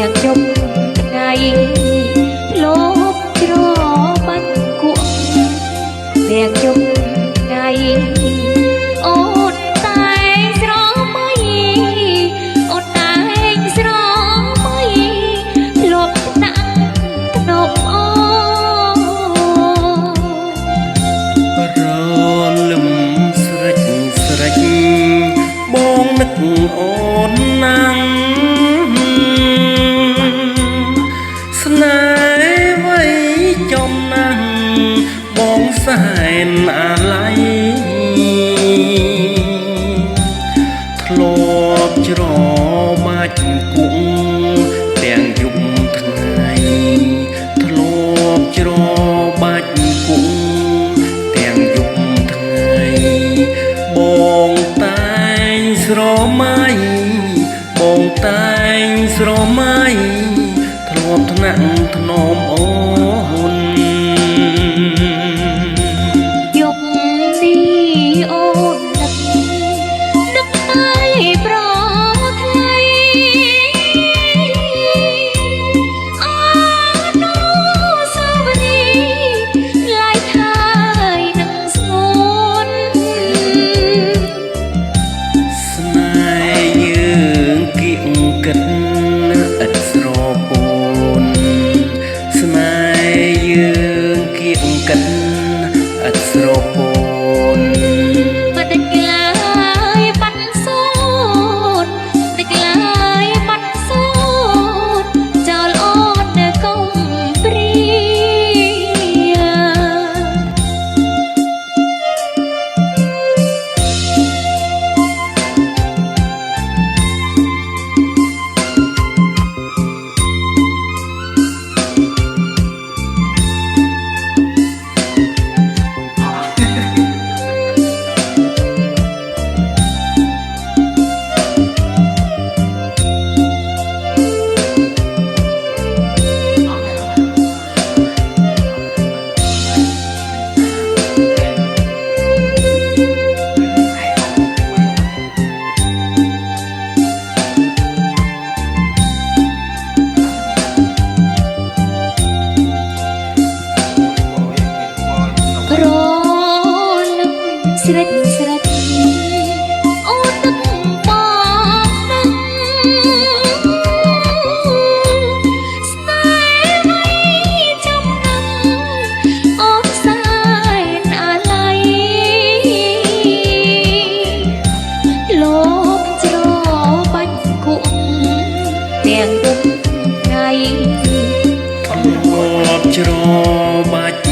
ទាំងជុំថ្ងៃលបច្របាច់គក់ទាំងជុំថ្ងៃអូនតែងស្រមៃអូនតែងស្រមៃលបតាក់ធ្នប់អូរលឹមស្រេចស្រេចបងនឹកអូនណាំងស្នេហ៍វ័យចំណាំងបងសែនអាឡ័យធ្លាប់ច្របាច់គង់ទាំងយប់ថ្ងៃធ្លាប់ច្របាច់គង់ទាំងយប់ថ្ងៃបងតែងស្រមៃបងតែងស្រមៃធ្លាប់ថ្នាក់ធ្នមអូនយប់នេះអូននឹកតែប្រថ្លៃអនុស្សាវរីយ៍ឡាយហើយនឹងស្ងួនស្នេហ៍យើងគៀងគិតឥតស្រពោនស្នេហ៍យើងគៀងគិតឥតស្រពោនបដិក្លាយបាត់សូនបដិក្លាយបាត់សូនចោលអូននៅកុំព្រារលឹកស្រេចស្រេចអូននឹកបងនឹកស្នេហ៍វ័យចំណាំអូនសែនអាឡ័យលបច្របាច់គក់ទាំងយប់ថ្ងៃធ្លាប់ច្របាច់